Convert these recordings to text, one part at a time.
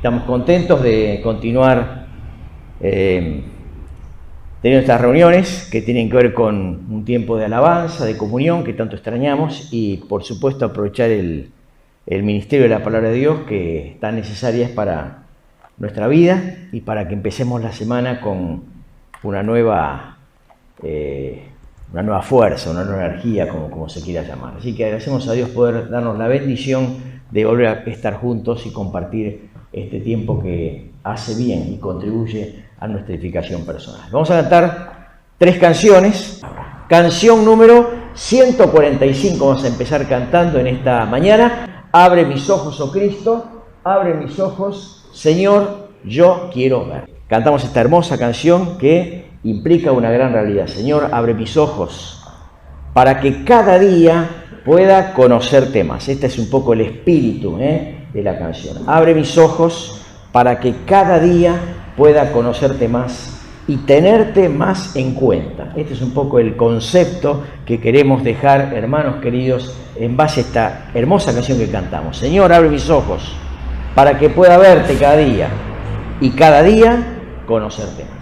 Estamos contentos de continuar teniendo estas reuniones que tienen que ver con un tiempo de alabanza, de comunión que tanto extrañamos y por supuesto aprovechar el ministerio de la palabra de Dios que tan necesaria es para nuestra vida y para que empecemos la semana con una nueva fuerza, una nueva energía, como se quiera llamar. Así que agradecemos a Dios poder darnos la bendición de volver a estar juntos y compartir este tiempo que hace bien y contribuye a nuestra edificación personal. Vamos a cantar 3 canciones. Canción número 145 vamos a empezar cantando en esta mañana. Abre mis ojos, oh Cristo, abre mis ojos, Señor, yo quiero ver. Cantamos esta hermosa canción que implica una gran realidad. Señor, abre mis ojos para que cada día pueda conocerte más. Este es un poco el espíritu de la canción. Abre mis ojos para que cada día pueda conocerte más y tenerte más en cuenta. Este es un poco el concepto que queremos dejar, hermanos queridos, en base a esta hermosa canción que cantamos. Señor, abre mis ojos para que pueda verte cada día y cada día conocerte más.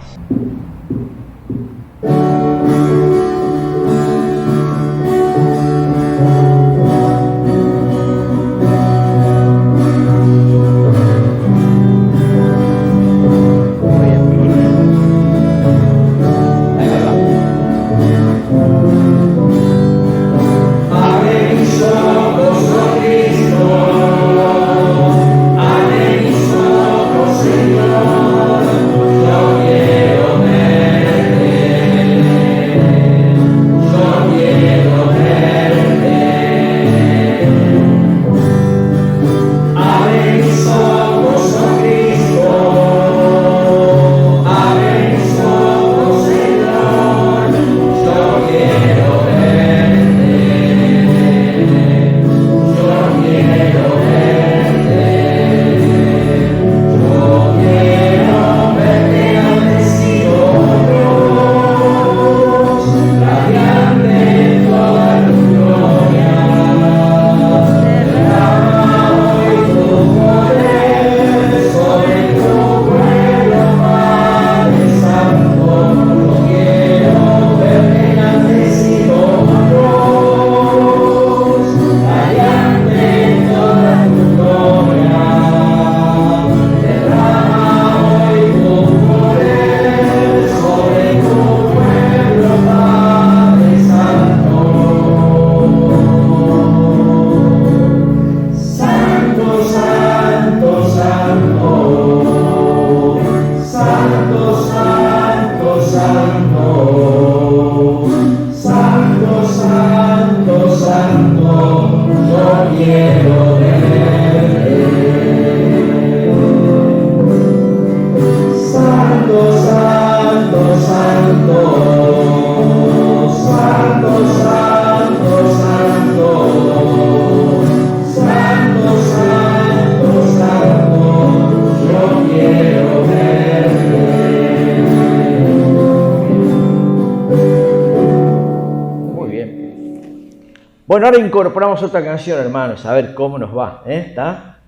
Bueno, ahora incorporamos otra canción, hermanos, a ver cómo nos va, ¿está?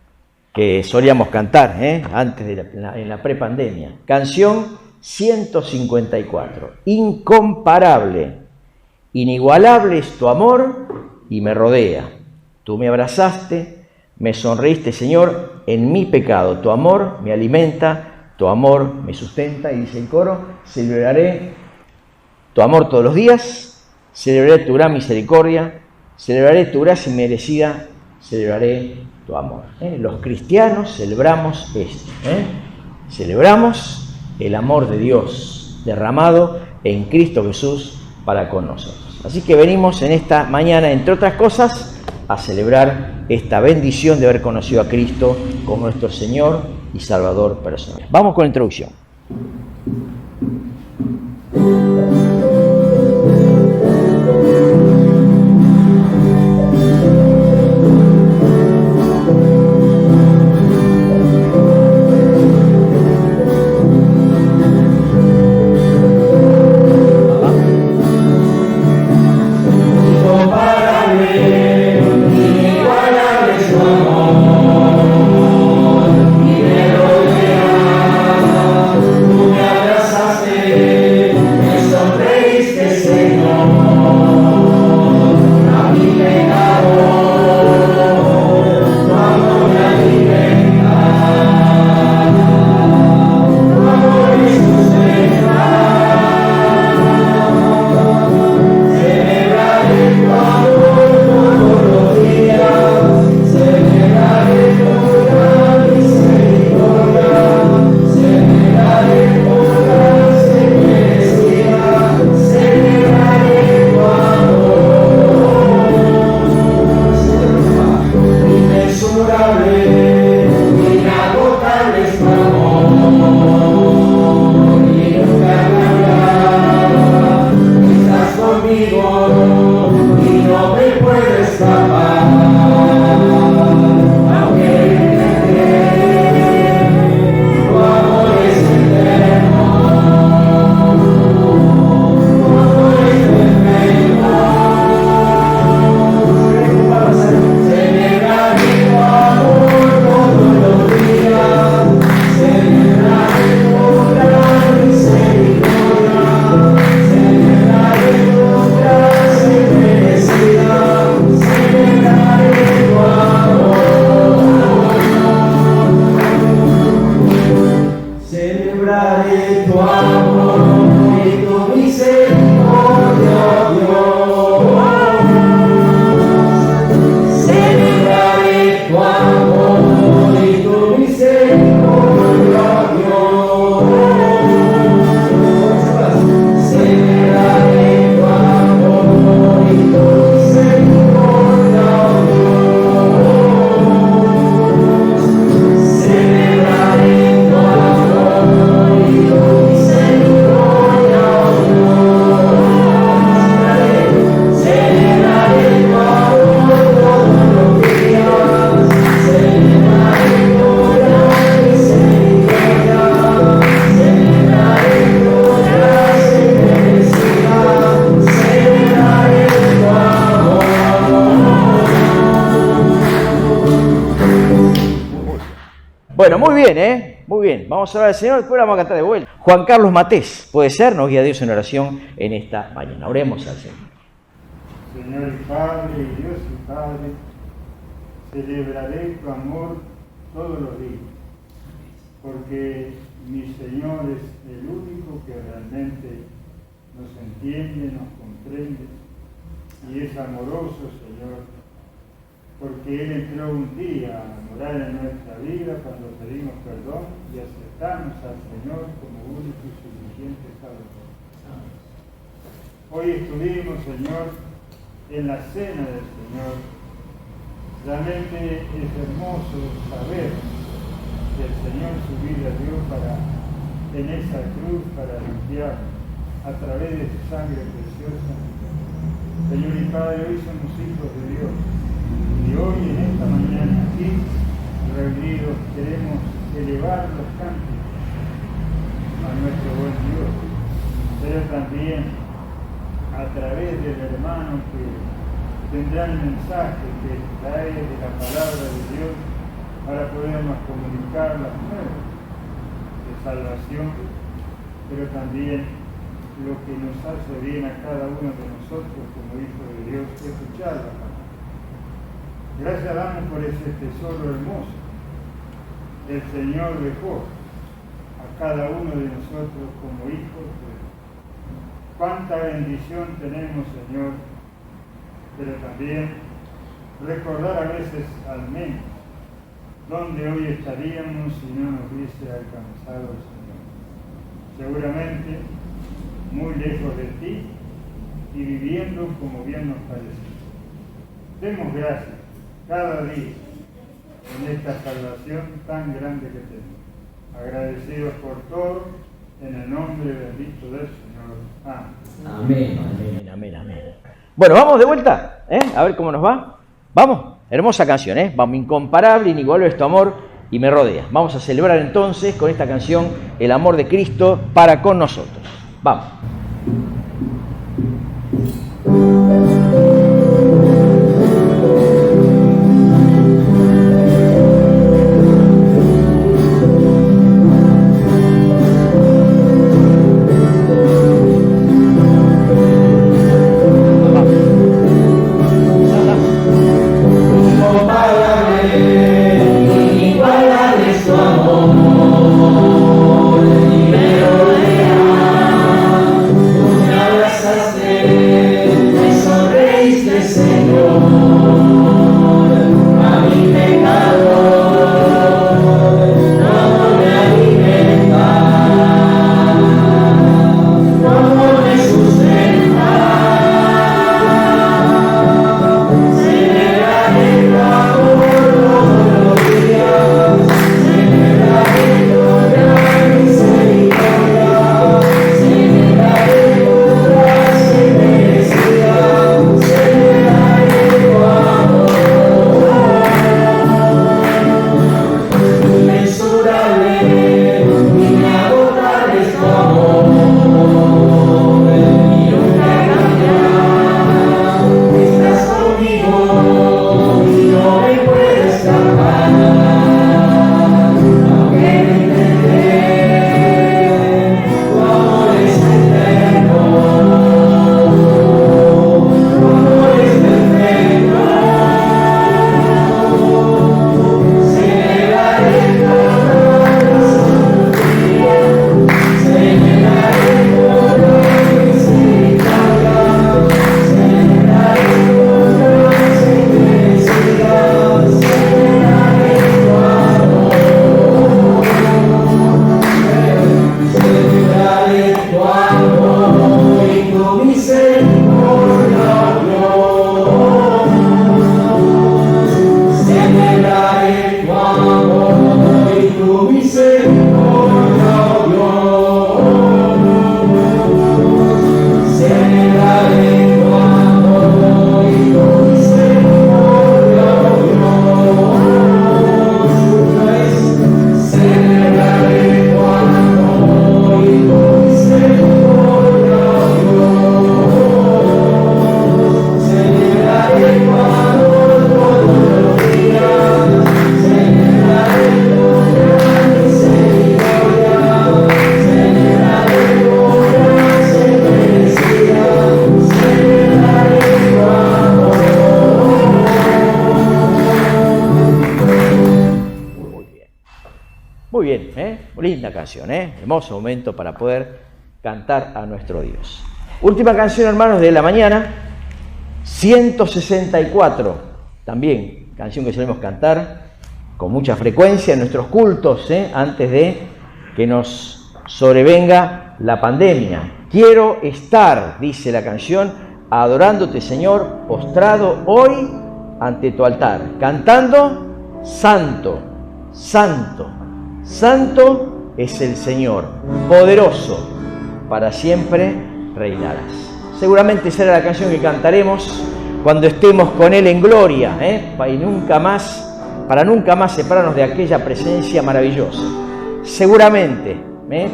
Que solíamos cantar, antes en la prepandemia. Canción 154. Incomparable, inigualable es tu amor y me rodea. Tú me abrazaste, me sonreíste, Señor, en mi pecado. Tu amor me alimenta, tu amor me sustenta. Y dice el coro, celebraré tu amor todos los días, celebraré tu gran misericordia, celebraré tu gracia inmerecida, celebraré tu amor. Los cristianos celebramos esto. Celebramos el amor de Dios derramado en Cristo Jesús para con nosotros. Así que venimos en esta mañana, entre otras cosas, a celebrar esta bendición de haber conocido a Cristo como nuestro Señor y Salvador personal. Vamos con la introducción. Inigualable su amor, y me Bueno, muy bien, ¿eh? Muy bien. Vamos a orar al Señor, después la vamos a cantar de vuelta. Juan Carlos Matés, puede ser, nos guía Dios en oración en esta mañana. Oremos al Señor. Señor y Padre, y Dios y Padre, celebraré tu amor todos los días, porque mi Señor es el único que realmente nos entiende, nos comprende, y es amoroso, Señor, porque Él entró un día a morar en nuestra vida cuando pedimos perdón y aceptamos al Señor como único y suficiente Salvador. Hoy estuvimos, Señor, en la cena del Señor. Realmente es hermoso saber que el Señor su vida dio en esa cruz para limpiar a través de su sangre preciosa. Señor y Padre, hoy somos hijos de Dios. Y hoy, en esta mañana, aquí, reunidos, queremos elevar los cánticos a nuestro buen Dios, pero también a través del hermano que tendrá el mensaje que trae de la palabra de Dios para podernos comunicar las nuevas de salvación, pero también lo que nos hace bien a cada uno de nosotros como hijos de Dios, escuchar la palabra. Gracias damos por ese tesoro hermoso. El Señor dejó a cada uno de nosotros como hijos de Dios. Cuánta bendición tenemos, Señor, pero también recordar a veces al menos dónde hoy estaríamos si no nos hubiese alcanzado el Señor. Seguramente muy lejos de ti y viviendo como bien nos parece. Demos gracias cada día en esta salvación tan grande que tenemos. Agradecidos por todo, en el nombre bendito del Señor. Amén. Amén, amén, amén. Bueno, vamos de vuelta, a ver cómo nos va. Vamos, hermosa canción, Vamos, incomparable, inigualable es tu amor y me rodea. Vamos a celebrar entonces con esta canción el amor de Cristo para con nosotros. Vamos. Amor, y me rodea. Linda canción, hermoso momento para poder cantar a nuestro Dios. Última canción, hermanos, de la mañana, 164, también canción que solemos cantar con mucha frecuencia en nuestros cultos, antes de que nos sobrevenga la pandemia. Quiero estar, dice la canción, adorándote, Señor, postrado hoy ante tu altar, cantando: Santo, Santo, Santo es el Señor, poderoso, para siempre reinarás. Seguramente será la canción que cantaremos cuando estemos con Él en gloria, para nunca más separarnos de aquella presencia maravillosa. Seguramente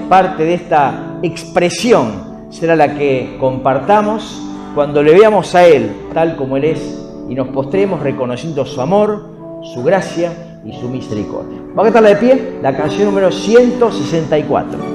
parte de esta expresión será la que compartamos cuando le veamos a Él tal como Él es y nos postremos reconociendo su amor, su gracia y su misericordia. Vamos a cantarla de pie, la canción número 164.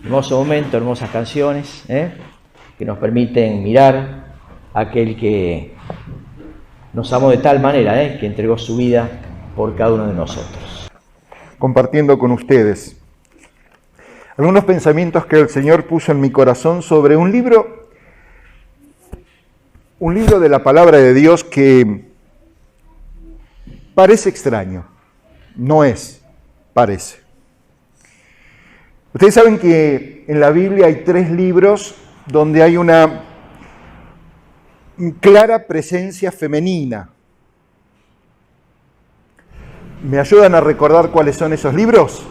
Hermoso momento, hermosas canciones, que nos permiten mirar a aquel que nos amó de tal manera, que entregó su vida por cada uno de nosotros. Compartiendo con ustedes algunos pensamientos que el Señor puso en mi corazón sobre un libro de la palabra de Dios que parece extraño, no es, parece. Ustedes saben que en la Biblia hay 3 libros donde hay una clara presencia femenina. ¿Me ayudan a recordar cuáles son esos libros?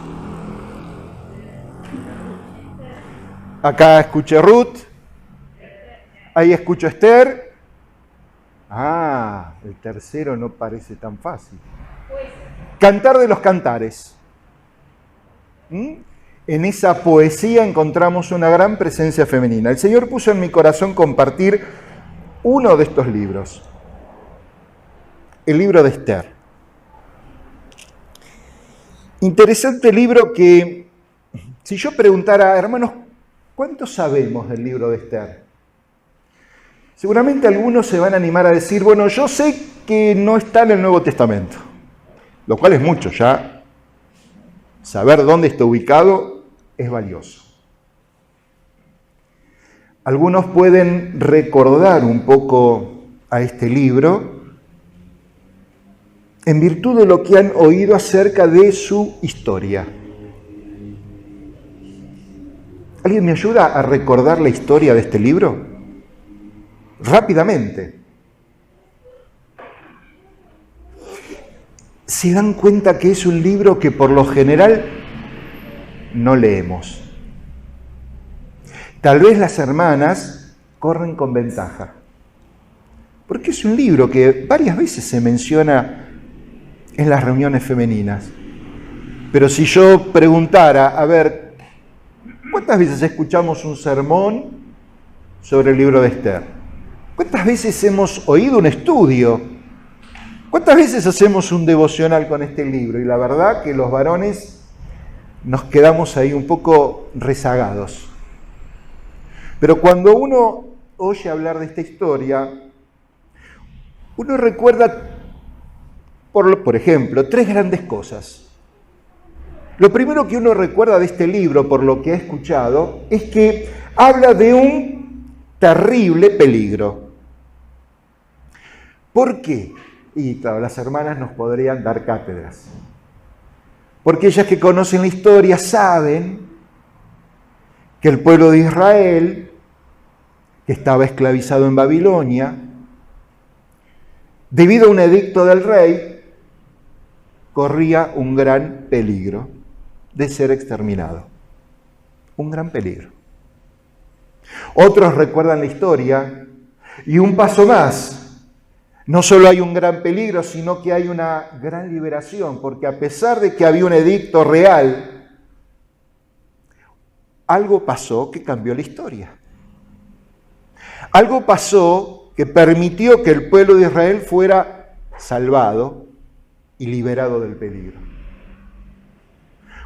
Acá escuché Ruth, ahí escucho Esther. El tercero no parece tan fácil. Cantar de los Cantares. En esa poesía encontramos una gran presencia femenina. El Señor puso en mi corazón compartir uno de estos libros, el libro de Esther. Interesante libro que, si yo preguntara, hermanos, ¿cuánto sabemos del libro de Esther? Seguramente algunos se van a animar a decir, bueno, yo sé que no está en el Nuevo Testamento, lo cual es mucho, ya saber dónde está ubicado es valioso. Algunos pueden recordar un poco a este libro en virtud de lo que han oído acerca de su historia. ¿Alguien me ayuda a recordar la historia de este libro? Rápidamente. Se dan cuenta que es un libro que por lo general no leemos. Tal vez las hermanas corren con ventaja, porque es un libro que varias veces se menciona en las reuniones femeninas. Pero si yo preguntara, a ver, ¿cuántas veces escuchamos un sermón sobre el libro de Esther? ¿Cuántas veces hemos oído un estudio? ¿Cuántas veces hacemos un devocional con este libro? Y la verdad que los varones nos quedamos ahí un poco rezagados. Pero cuando uno oye hablar de esta historia, uno recuerda, por ejemplo, 3 grandes cosas. Lo primero que uno recuerda de este libro, por lo que ha escuchado, es que habla de un terrible peligro. ¿Por qué? Y claro, las hermanas nos podrían dar cátedras. Porque ellas que conocen la historia saben que el pueblo de Israel, que estaba esclavizado en Babilonia, debido a un edicto del rey, corría un gran peligro de ser exterminado. Un gran peligro. Otros recuerdan la historia y un paso más. No solo hay un gran peligro, sino que hay una gran liberación, porque a pesar de que había un edicto real, algo pasó que cambió la historia. Algo pasó que permitió que el pueblo de Israel fuera salvado y liberado del peligro.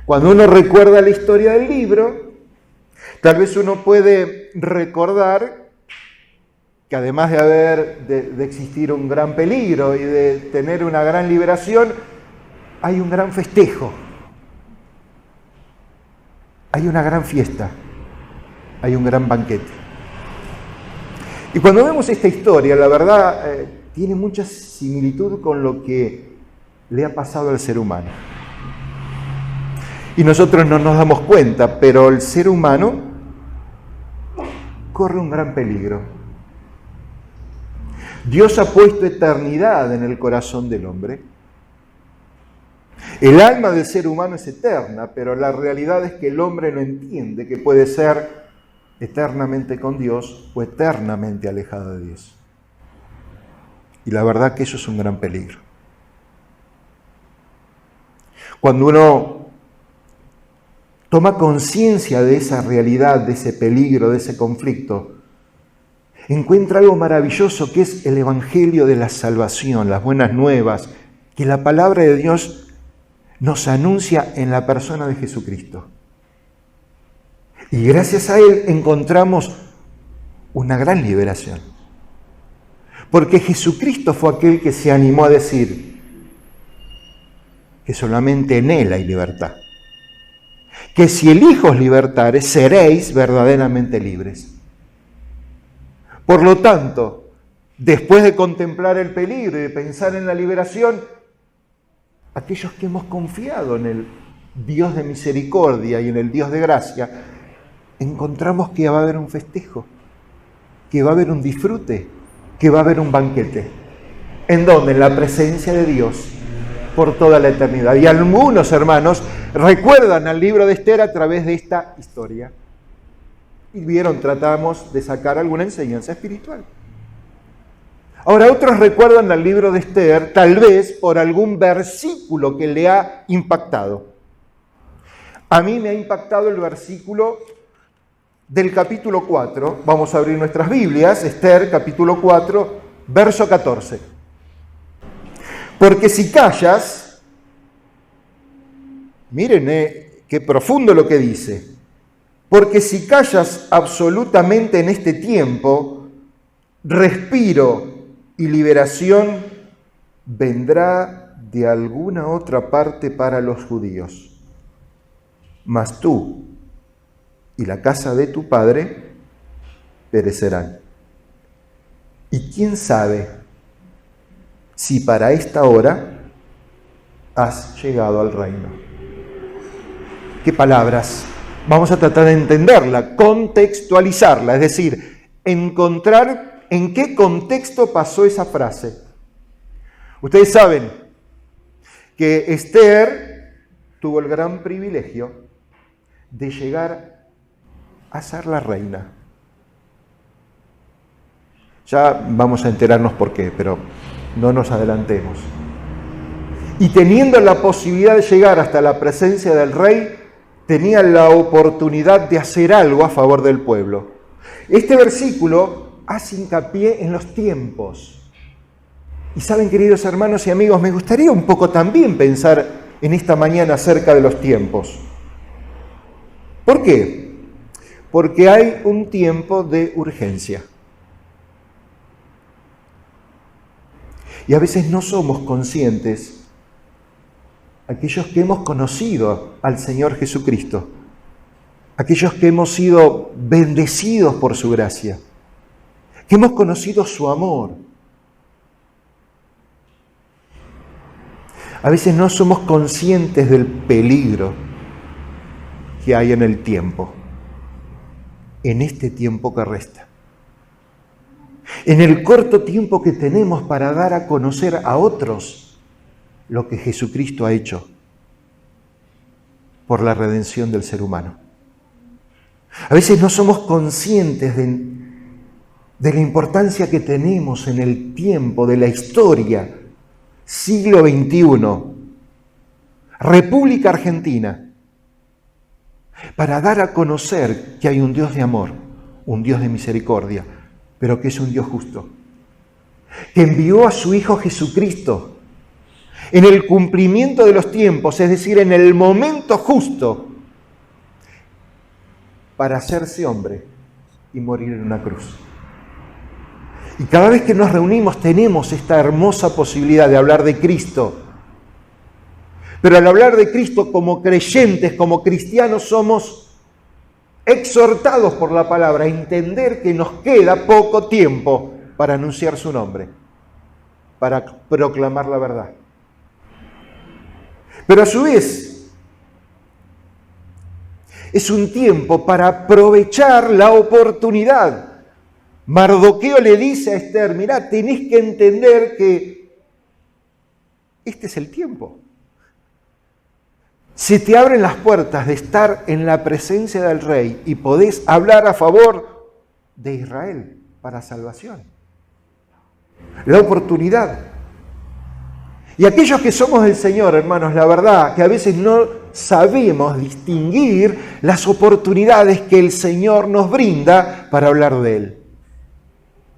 Cuando uno recuerda la historia del libro, tal vez uno puede recordar que además de existir un gran peligro y de tener una gran liberación, hay un gran festejo, hay una gran fiesta, hay un gran banquete. Y cuando vemos esta historia, la verdad, tiene mucha similitud con lo que le ha pasado al ser humano. Y nosotros no nos damos cuenta, pero el ser humano corre un gran peligro. Dios ha puesto eternidad en el corazón del hombre. El alma del ser humano es eterna, pero la realidad es que el hombre no entiende que puede ser eternamente con Dios o eternamente alejado de Dios. Y la verdad que eso es un gran peligro. Cuando uno toma conciencia de esa realidad, de ese peligro, de ese conflicto, encuentra algo maravilloso que es el Evangelio de la salvación, las buenas nuevas, que la palabra de Dios nos anuncia en la persona de Jesucristo. Y gracias a Él encontramos una gran liberación. Porque Jesucristo fue aquel que se animó a decir que solamente en Él hay libertad. Que si el Hijo os libertare, seréis verdaderamente libres. Por lo tanto, después de contemplar el peligro y de pensar en la liberación, aquellos que hemos confiado en el Dios de misericordia y en el Dios de gracia, encontramos que va a haber un festejo, que va a haber un disfrute, que va a haber un banquete. ¿En dónde? En la presencia de Dios por toda la eternidad. Y algunos hermanos recuerdan al libro de Esther a través de esta historia. Y tratamos de sacar alguna enseñanza espiritual. Ahora, otros recuerdan al libro de Esther, tal vez por algún versículo que le ha impactado. A mí me ha impactado el versículo del capítulo 4. Vamos a abrir nuestras Biblias, Esther, capítulo 4, verso 14. Porque si callas, miren qué profundo lo que dice. Porque si callas absolutamente en este tiempo, respiro y liberación vendrá de alguna otra parte para los judíos. Mas tú y la casa de tu padre perecerán. Y quién sabe si para esta hora has llegado al reino. ¿Qué palabras? Vamos a tratar de entenderla, contextualizarla, es decir, encontrar en qué contexto pasó esa frase. Ustedes saben que Esther tuvo el gran privilegio de llegar a ser la reina. Ya vamos a enterarnos por qué, pero no nos adelantemos. Y teniendo la posibilidad de llegar hasta la presencia del rey, tenía la oportunidad de hacer algo a favor del pueblo. Este versículo hace hincapié en los tiempos. Y saben, queridos hermanos y amigos, me gustaría un poco también pensar en esta mañana acerca de los tiempos. ¿Por qué? Porque hay un tiempo de urgencia. Y a veces no somos conscientes, aquellos que hemos conocido al Señor Jesucristo, aquellos que hemos sido bendecidos por su gracia, que hemos conocido su amor. A veces no somos conscientes del peligro que hay en el tiempo, en este tiempo que resta. En el corto tiempo que tenemos para dar a conocer a otros lo que Jesucristo ha hecho por la redención del ser humano. A veces no somos conscientes de la importancia que tenemos en el tiempo de la historia, siglo XXI, República Argentina, para dar a conocer que hay un Dios de amor, un Dios de misericordia, pero que es un Dios justo, que envió a su Hijo Jesucristo en el cumplimiento de los tiempos, es decir, en el momento justo, para hacerse hombre y morir en una cruz. Y cada vez que nos reunimos tenemos esta hermosa posibilidad de hablar de Cristo. Pero al hablar de Cristo como creyentes, como cristianos, somos exhortados por la palabra a entender que nos queda poco tiempo para anunciar su nombre, para proclamar la verdad. Pero a su vez, es un tiempo para aprovechar la oportunidad. Mardoqueo le dice a Esther, mirá, tenés que entender que este es el tiempo. Se te abren las puertas de estar en la presencia del rey y podés hablar a favor de Israel para salvación. La oportunidad. Y aquellos que somos del Señor, hermanos, la verdad que a veces no sabemos distinguir las oportunidades que el Señor nos brinda para hablar de Él.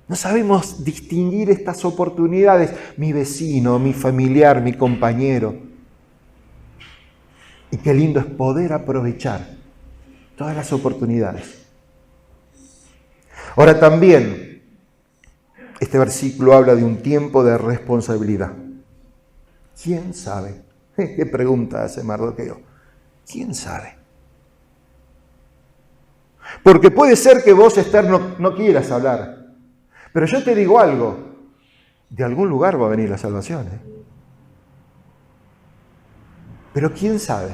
No sabemos distinguir estas oportunidades, mi vecino, mi familiar, mi compañero. Y qué lindo es poder aprovechar todas las oportunidades. Ahora también, este versículo habla de un tiempo de responsabilidad. ¿Quién sabe? ¿Qué pregunta hace Mardoqueo? ¿Quién sabe? Porque puede ser que vos, Esther, no quieras hablar. Pero yo te digo algo, de algún lugar va a venir la salvación. Pero quién sabe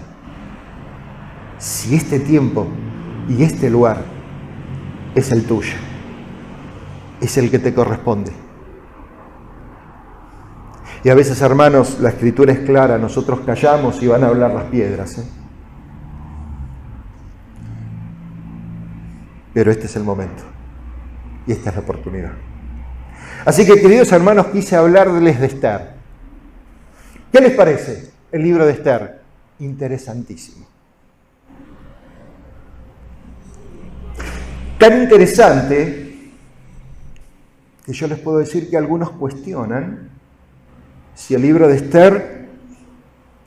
si este tiempo y este lugar es el tuyo, es el que te corresponde. Y a veces, hermanos, la Escritura es clara, nosotros callamos y van a hablar las piedras. Pero este es el momento y esta es la oportunidad. Así que, queridos hermanos, quise hablarles de Esther. ¿Qué les parece el libro de Esther? Interesantísimo. Tan interesante que yo les puedo decir que algunos cuestionan si el libro de Esther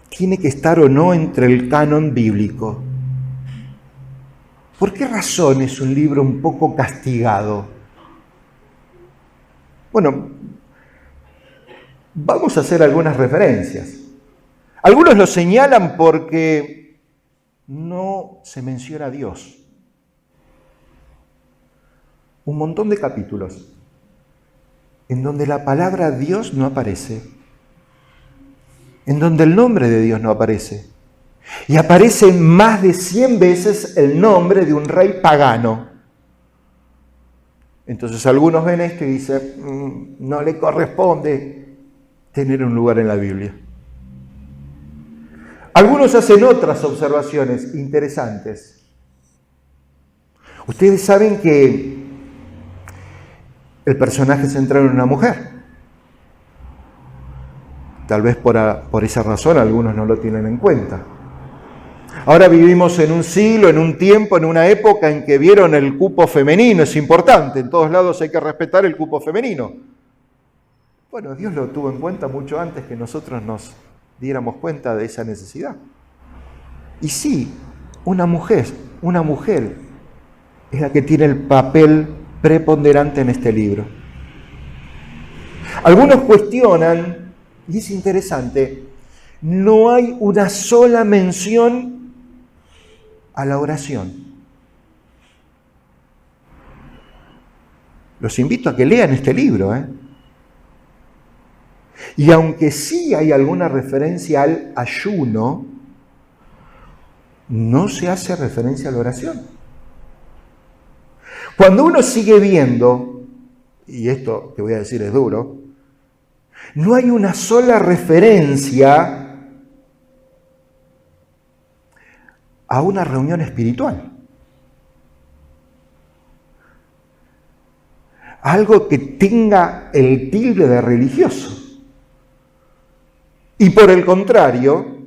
tiene que estar o no entre el canon bíblico. ¿Por qué razón es un libro un poco castigado? Bueno, vamos a hacer algunas referencias. Algunos lo señalan porque no se menciona a Dios. un montón de capítulos en donde la palabra Dios no aparece, en donde el nombre de Dios no aparece. Y aparece más de 100 veces el nombre de un rey pagano. Entonces algunos ven esto y dicen, no le corresponde tener un lugar en la Biblia. Algunos hacen otras observaciones interesantes. Ustedes saben que el personaje central es una mujer. Tal vez por esa razón algunos no lo tienen en cuenta. Ahora vivimos en un siglo, en un tiempo, en una época en que vieron el cupo femenino, es importante, en todos lados hay que respetar el cupo femenino. Bueno, Dios lo tuvo en cuenta mucho antes que nosotros nos diéramos cuenta de esa necesidad. Y sí, una mujer es la que tiene el papel preponderante en este libro. Algunos cuestionan, y es interesante, no hay una sola mención a la oración. Los invito a que lean este libro, Y aunque sí hay alguna referencia al ayuno, no se hace referencia a la oración. Cuando uno sigue viendo, y esto que voy a decir es duro, no hay una sola referencia a una reunión espiritual. Algo que tenga el tilde de religioso. Y por el contrario,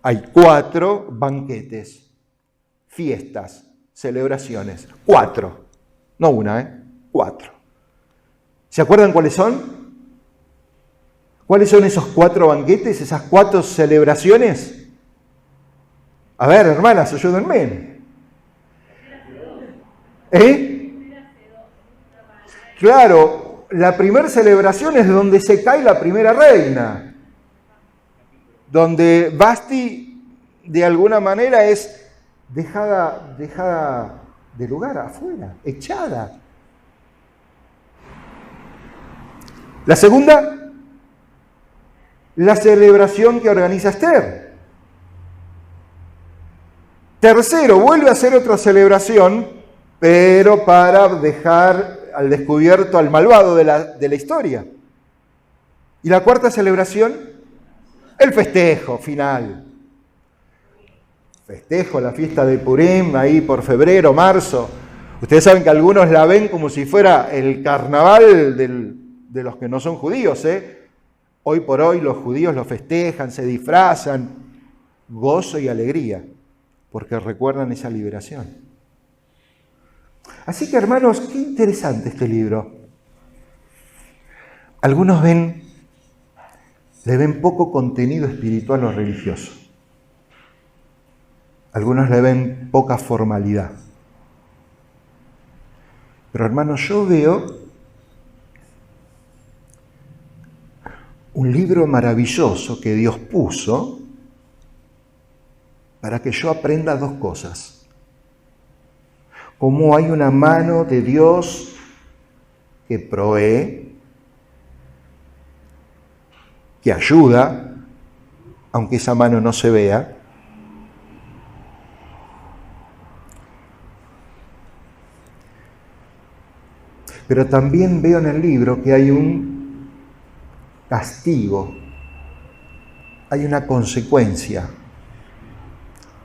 hay 4 banquetes, fiestas, celebraciones. 4. No una, 4. ¿Se acuerdan cuáles son? ¿Cuáles son esos 4 banquetes, esas 4 celebraciones? A ver, hermanas, ayúdenme. Claro, la primera celebración es donde se cae la primera reina. Donde Vasti, de alguna manera, es dejada de lugar, afuera, echada. La segunda, la celebración que organiza Esther. Tercero, vuelve a hacer otra celebración, pero para dejar al descubierto al malvado de la historia. Y la cuarta celebración, el festejo final. Festejo, la fiesta de Purim, ahí por febrero, marzo. Ustedes saben que algunos la ven como si fuera el carnaval de los que no son judíos, Hoy por hoy los judíos lo festejan, se disfrazan, gozo y alegría, porque recuerdan esa liberación. Así que, hermanos, qué interesante este libro. Algunos le ven poco contenido espiritual o religioso. Algunos le ven poca formalidad. Pero, hermanos, yo veo un libro maravilloso que Dios puso para que yo aprenda 2 cosas. Cómo hay una mano de Dios que provee, que ayuda, aunque esa mano no se vea. Pero también veo en el libro que hay un castigo, hay una consecuencia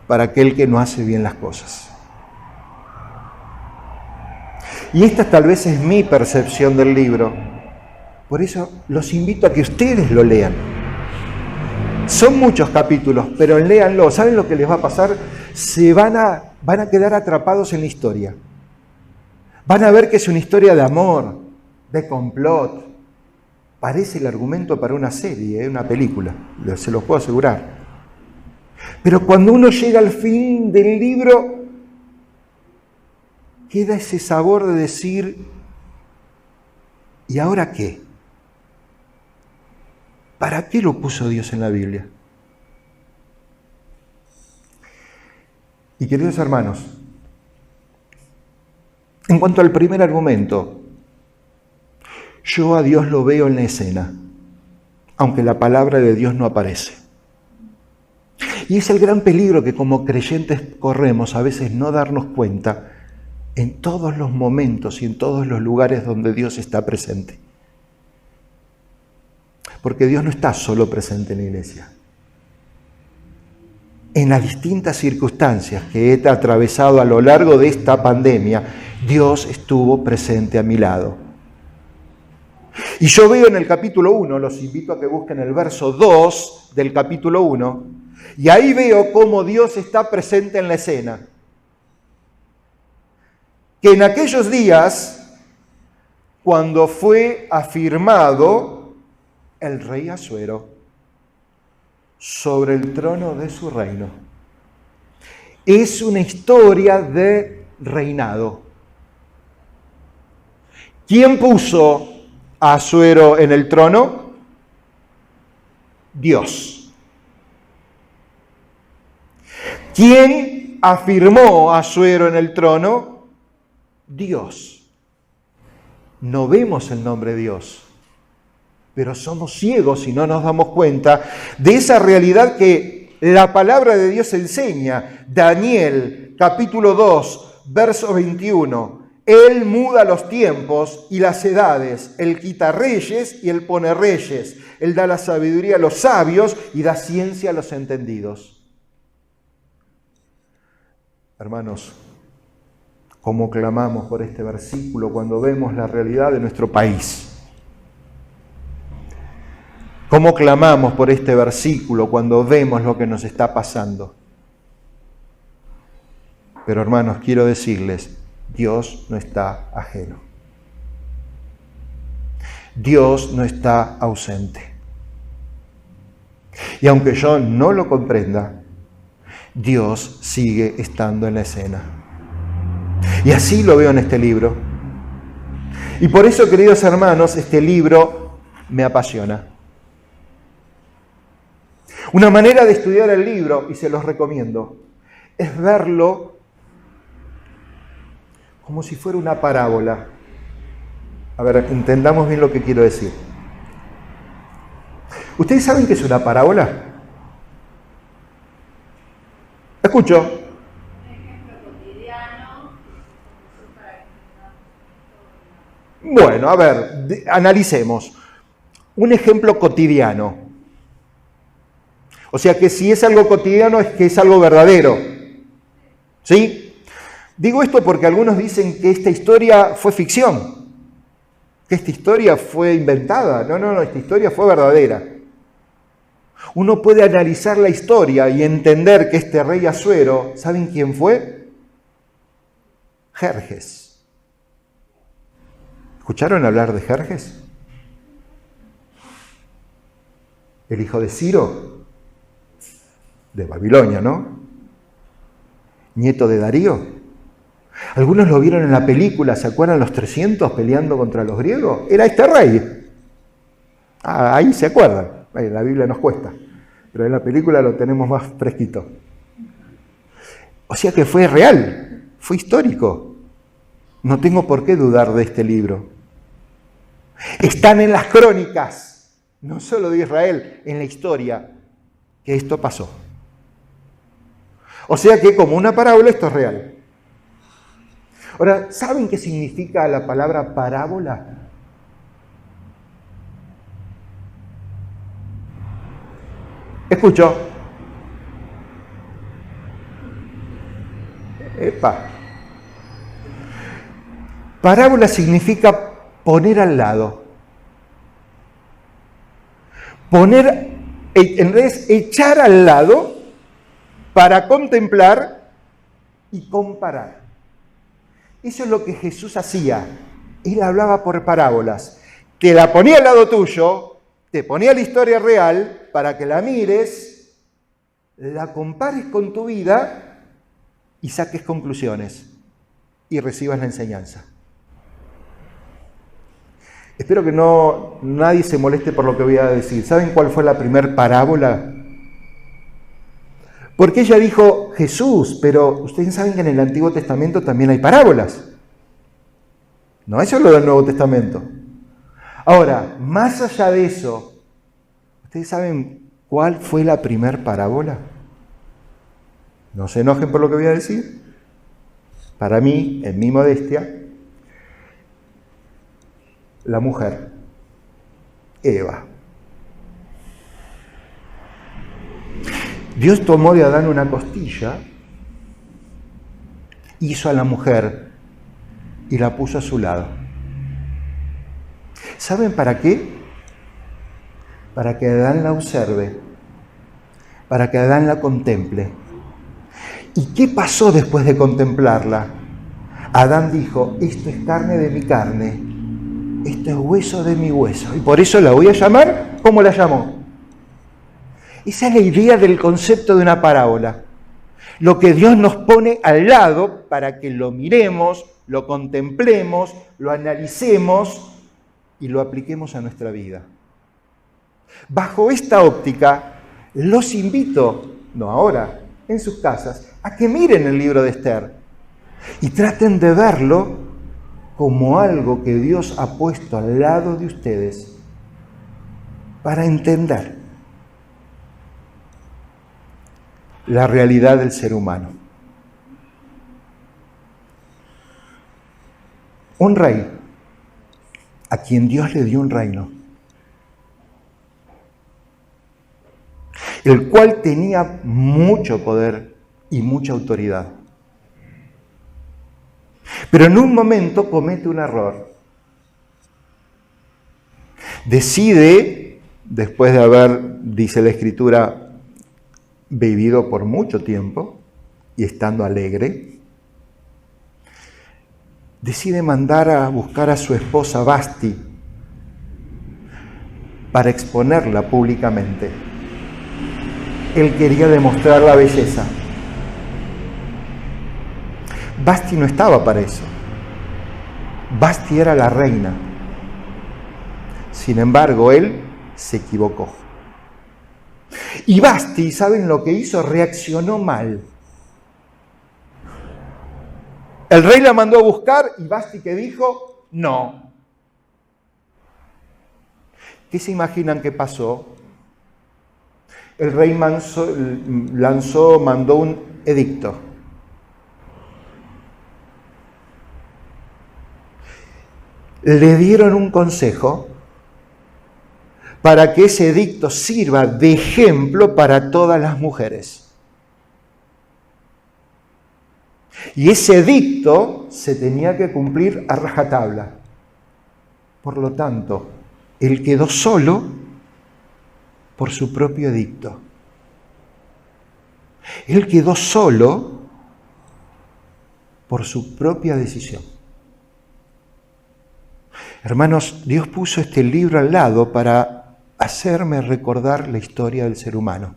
para aquel que no hace bien las cosas. Y esta tal vez es mi percepción del libro. Por eso los invito a que ustedes lo lean. Son muchos capítulos, pero léanlo. ¿Saben lo que les va a pasar? Van a quedar atrapados en la historia. Van a ver que es una historia de amor, de complot. Parece el argumento para una serie, una película, se los puedo asegurar. Pero cuando uno llega al fin del libro, queda ese sabor de decir, ¿y ahora qué? ¿Para qué lo puso Dios en la Biblia? Y queridos hermanos, En cuanto al primer argumento, yo a Dios lo veo en la escena, aunque la palabra de Dios no aparece. Y es el gran peligro que como creyentes corremos a veces no darnos cuenta en todos los momentos y en todos los lugares donde Dios está presente. Porque Dios no está solo presente en la iglesia. En las distintas circunstancias que he atravesado a lo largo de esta pandemia, Dios estuvo presente a mi lado. Y yo veo en el capítulo 1, los invito a que busquen el verso 2 del capítulo 1, y ahí veo cómo Dios está presente en la escena. Que en aquellos días, cuando fue afirmado el rey Asuero sobre el trono de su reino, es una historia de reinado. ¿Quién puso a Asuero en el trono? Dios. ¿Quién afirmó a Asuero en el trono? Dios. No vemos el nombre Dios, pero somos ciegos y no nos damos cuenta de esa realidad que la palabra de Dios enseña. Daniel, capítulo 2, verso 21. Él muda los tiempos y las edades. Él quita reyes y Él pone reyes. Él da la sabiduría a los sabios y da ciencia a los entendidos. Hermanos, ¿cómo clamamos por este versículo cuando vemos la realidad de nuestro país? ¿Cómo clamamos por este versículo cuando vemos lo que nos está pasando? Pero hermanos, quiero decirles, Dios no está ajeno. Dios no está ausente. Y aunque yo no lo comprenda, Dios sigue estando en la escena. Y así lo veo en este libro. Y por eso, queridos hermanos, este libro me apasiona. Una manera de estudiar el libro, y se los recomiendo, es verlo como si fuera una parábola. A ver, entendamos bien lo que quiero decir. ¿Ustedes saben qué es una parábola? Escucho. Bueno, a ver, analicemos. Un ejemplo cotidiano. O sea que si es algo cotidiano es que es algo verdadero. ¿Sí? Digo esto porque algunos dicen que esta historia fue ficción, que esta historia fue inventada. No, esta historia fue verdadera. Uno puede analizar la historia y entender que este rey Asuero, ¿saben quién fue? Jerjes. ¿Escucharon hablar de Jerjes? El hijo de Ciro, de Babilonia, ¿no? Nieto de Darío. Algunos lo vieron en la película, ¿se acuerdan los 300 peleando contra los griegos? Era este rey. Ahí se acuerdan. La Biblia nos cuesta, pero en la película lo tenemos más fresquito. O sea que fue real, fue histórico. No tengo por qué dudar de este libro. Están en las crónicas, no solo de Israel, en la historia, que esto pasó. O sea que como una parábola esto es real. Ahora, ¿saben qué significa la palabra parábola? Escucho. Parábola significa poner al lado. Poner, en vez de echar al lado para contemplar y comparar. Eso es lo que Jesús hacía. Él hablaba por parábolas. Te la ponía al lado tuyo, te ponía la historia real para que la mires, la compares con tu vida y saques conclusiones y recibas la enseñanza. Espero que nadie se moleste por lo que voy a decir. ¿Saben cuál fue la primer parábola? Porque ella dijo Jesús, pero ustedes saben que en el Antiguo Testamento también hay parábolas. No, eso es lo del Nuevo Testamento. Ahora, más allá de eso, ¿ustedes saben cuál fue la primer parábola? No se enojen por lo que voy a decir. Para mí, en mi modestia, la mujer, Eva. Dios tomó de Adán una costilla, hizo a la mujer y la puso a su lado. ¿Saben para qué? Para que Adán la observe, para que Adán la contemple. ¿Y qué pasó después de contemplarla? Adán dijo, esto es carne de mi carne, esto es hueso de mi hueso. Y por eso la voy a llamar, ¿cómo la llamó? Esa es la idea del concepto de una parábola. Lo que Dios nos pone al lado para que lo miremos, lo contemplemos, lo analicemos y lo apliquemos a nuestra vida. Bajo esta óptica, los invito, no ahora, en sus casas, a que miren el libro de Esther y traten de verlo como algo que Dios ha puesto al lado de ustedes para entender la realidad del ser humano. Un rey a quien Dios le dio un reino, el cual tenía mucho poder y mucha autoridad. Pero en un momento comete un error. Decide, después de haber, dice la Escritura, vivido por mucho tiempo y estando alegre, decide mandar a buscar a su esposa Vasti para exponerla públicamente. Él quería demostrar la belleza. Vasti no estaba para eso. Vasti era la reina. Sin embargo, él se equivocó. Y Vasti, ¿saben lo que hizo? Reaccionó mal. El rey la mandó a buscar y Vasti, ¿qué dijo? No. ¿Qué se imaginan que pasó? El rey mandó un edicto. Le dieron un consejo para que ese edicto sirva de ejemplo para todas las mujeres. Y ese edicto se tenía que cumplir a rajatabla. Por lo tanto, él quedó solo por su propio edicto. Él quedó solo por su propia decisión. Hermanos, Dios puso este libro al lado para hacerme recordar la historia del ser humano.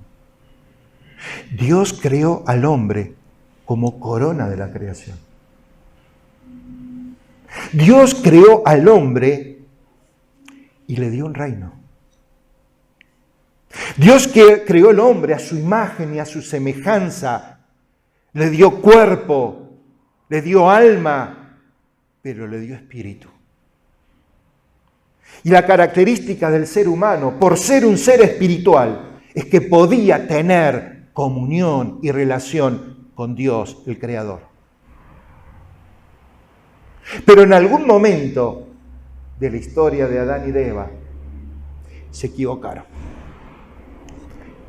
Dios creó al hombre como corona de la creación. Dios creó al hombre y le dio un reino. Dios que creó al hombre a su imagen y a su semejanza, le dio cuerpo, le dio alma, pero le dio espíritu. Y la característica del ser humano, por ser un ser espiritual, es que podía tener comunión y relación con Dios, el Creador. Pero en algún momento de la historia de Adán y de Eva, se equivocaron,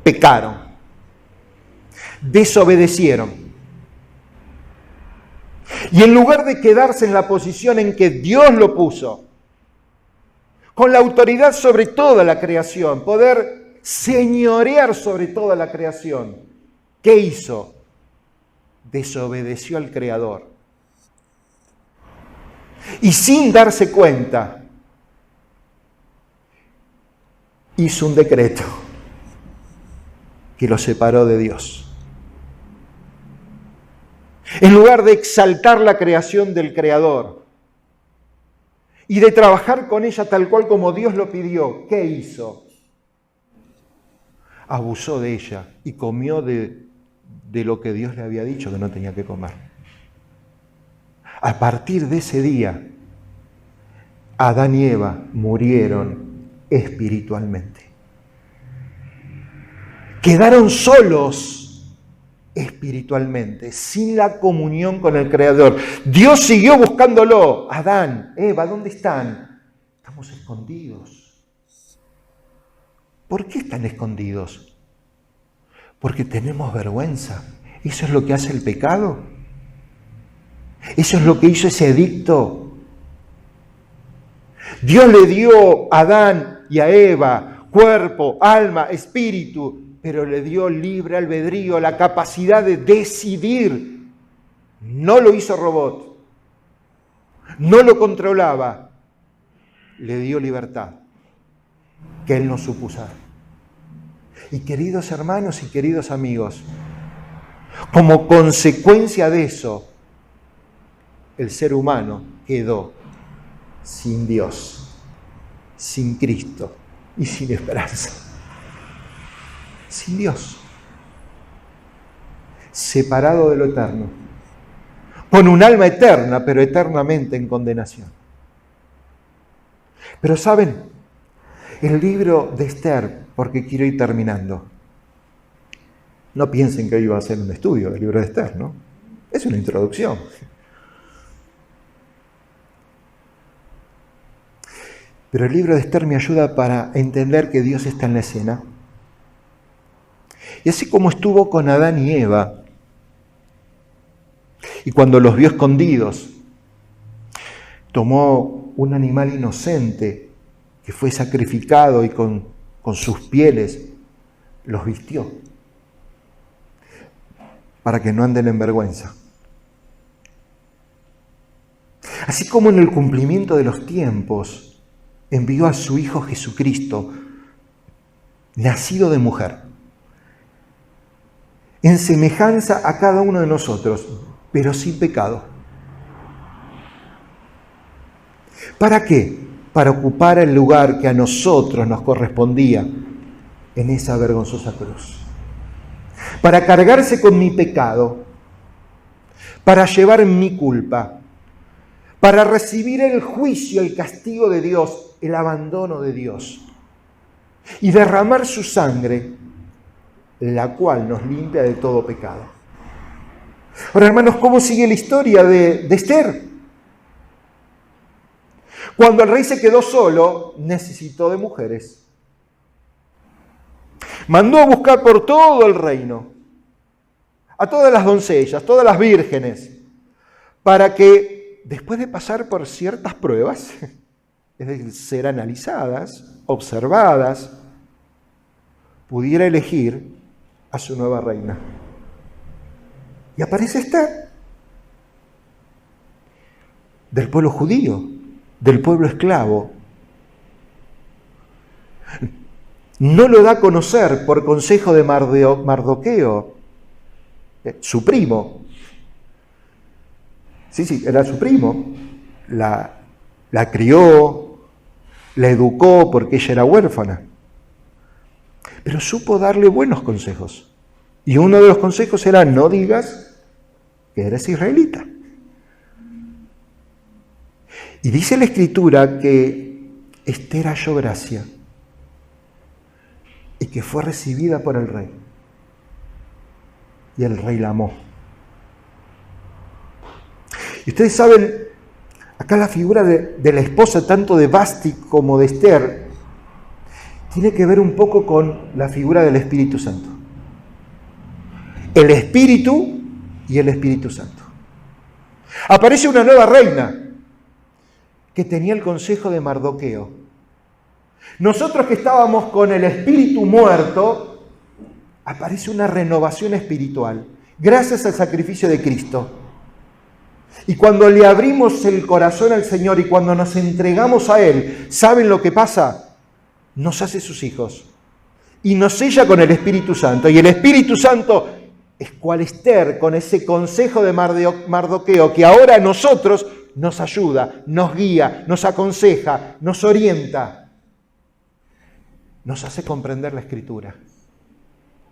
pecaron, desobedecieron. Y en lugar de quedarse en la posición en que Dios lo puso, con la autoridad sobre toda la creación, poder señorear sobre toda la creación, ¿qué hizo? Desobedeció al Creador. Y sin darse cuenta, hizo un decreto que lo separó de Dios. En lugar de exaltar la creación del Creador y de trabajar con ella tal cual como Dios lo pidió, ¿qué hizo? Abusó de ella y comió de lo que Dios le había dicho que no tenía que comer. A partir de ese día, Adán y Eva murieron espiritualmente. Quedaron solos espiritualmente, sin la comunión con el Creador. Dios siguió buscándolo. Adán, Eva, ¿dónde están? Estamos escondidos. ¿Por qué están escondidos? Porque tenemos vergüenza. ¿Eso es lo que hace el pecado? ¿Eso es lo que hizo ese edicto? Dios le dio a Adán y a Eva cuerpo, alma, espíritu, pero le dio libre albedrío, la capacidad de decidir. No lo hizo robot, no lo controlaba, le dio libertad, que él no supo usar. Y queridos hermanos y queridos amigos, como consecuencia de eso, el ser humano quedó sin Dios, sin Cristo y sin esperanza. Sin Dios, separado de lo eterno, con un alma eterna, pero eternamente en condenación. Pero saben, el libro de Esther, porque quiero ir terminando, no piensen que hoy va a ser un estudio del libro de Esther, ¿no? Es una introducción. Pero el libro de Esther me ayuda para entender que Dios está en la escena. Y así como estuvo con Adán y Eva, y cuando los vio escondidos, tomó un animal inocente que fue sacrificado y con sus pieles los vistió, para que no anden en vergüenza. Así como en el cumplimiento de los tiempos, envió a su Hijo Jesucristo, nacido de mujer, en semejanza a cada uno de nosotros, pero sin pecado. ¿Para qué? Para ocupar el lugar que a nosotros nos correspondía en esa vergonzosa cruz. Para cargarse con mi pecado, para llevar mi culpa, para recibir el juicio, el castigo de Dios, el abandono de Dios, y derramar su sangre, la cual nos limpia de todo pecado. Ahora, hermanos, ¿cómo sigue la historia de Esther? Cuando el rey se quedó solo, necesitó de mujeres. Mandó a buscar por todo el reino a todas las doncellas, todas las vírgenes, para que después de pasar por ciertas pruebas, es decir, ser analizadas, observadas, pudiera elegir a su nueva reina. Y aparece Esther, del pueblo judío, del pueblo esclavo. No lo da a conocer por consejo de Mardoqueo, su primo. Sí, era su primo. La crió, la educó porque ella era huérfana. Pero supo darle buenos consejos. Y uno de los consejos era: no digas que eres israelita. Y dice la Escritura que Esther halló gracia y que fue recibida por el rey. Y el rey la amó. Y ustedes saben, acá la figura de la esposa, tanto de Vasti como de Esther, tiene que ver un poco con la figura del Espíritu Santo. El Espíritu y el Espíritu Santo. Aparece una nueva reina que tenía el consejo de Mardoqueo. Nosotros que estábamos con el espíritu muerto, aparece una renovación espiritual, gracias al sacrificio de Cristo. Y cuando le abrimos el corazón al Señor y cuando nos entregamos a Él, ¿saben lo que pasa? Nos hace sus hijos y nos sella con el Espíritu Santo. Y el Espíritu Santo es cual Esther, con ese consejo de Mardoqueo, que ahora a nosotros nos ayuda, nos guía, nos aconseja, nos orienta, nos hace comprender la Escritura,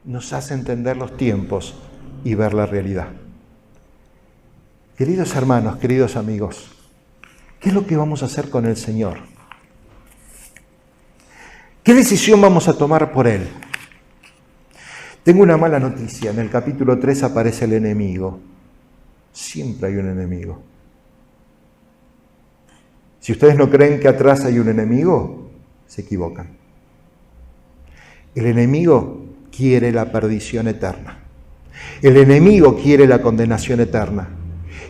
nos hace entender los tiempos y ver la realidad. Queridos hermanos, queridos amigos, ¿Qué es lo que vamos a hacer con el Señor? ¿Qué decisión vamos a tomar por Él? Tengo una mala noticia. En el capítulo 3 aparece el enemigo. Siempre hay un enemigo. Si ustedes no creen que atrás hay un enemigo, se equivocan. El enemigo quiere la perdición eterna. El enemigo quiere la condenación eterna.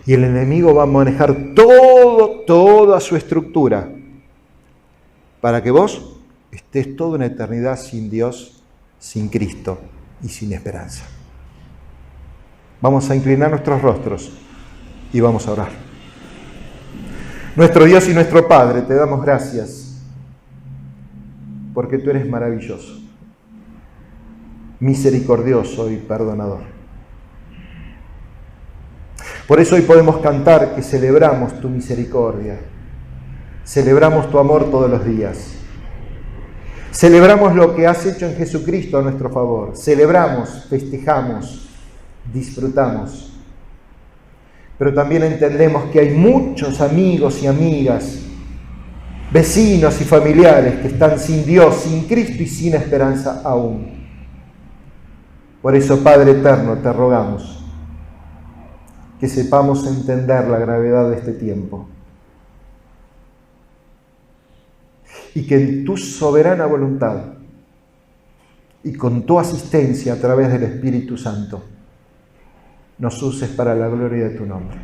Y el enemigo va a manejar toda su estructura para que vos estés toda una eternidad sin Dios, sin Cristo y sin esperanza. Vamos a inclinar nuestros rostros y vamos a orar. Nuestro Dios y nuestro Padre, te damos gracias porque tú eres maravilloso, misericordioso y perdonador. Por eso hoy podemos cantar que celebramos tu misericordia, celebramos tu amor todos los días, celebramos lo que has hecho en Jesucristo a nuestro favor, celebramos, festejamos, disfrutamos. Pero también entendemos que hay muchos amigos y amigas, vecinos y familiares que están sin Dios, sin Cristo y sin esperanza aún. Por eso, Padre eterno, te rogamos que sepamos entender la gravedad de este tiempo y que en tu soberana voluntad y con tu asistencia a través del Espíritu Santo nos uses para la gloria de tu nombre.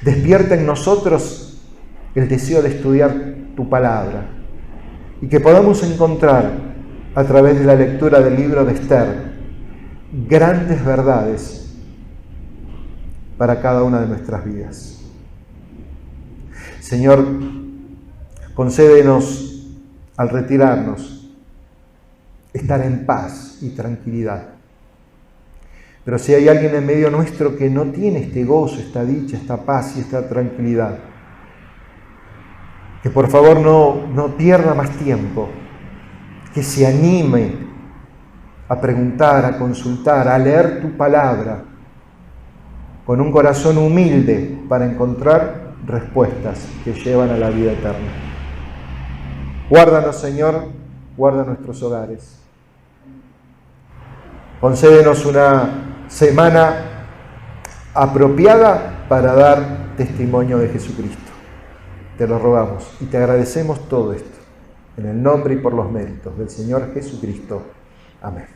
Despierta en nosotros el deseo de estudiar tu palabra y que podamos encontrar a través de la lectura del libro de Esther grandes verdades para cada una de nuestras vidas. Señor, concédenos al retirarnos estar en paz y tranquilidad. Pero si hay alguien en medio nuestro que no tiene este gozo, esta dicha, esta paz y esta tranquilidad, que por favor no pierda más tiempo, que se anime a preguntar, a consultar, a leer tu palabra con un corazón humilde para encontrar respuestas que llevan a la vida eterna. Guárdanos, Señor, guarda nuestros hogares. Concédenos una semana apropiada para dar testimonio de Jesucristo. Te lo rogamos y te agradecemos todo esto, en el nombre y por los méritos del Señor Jesucristo. Amén.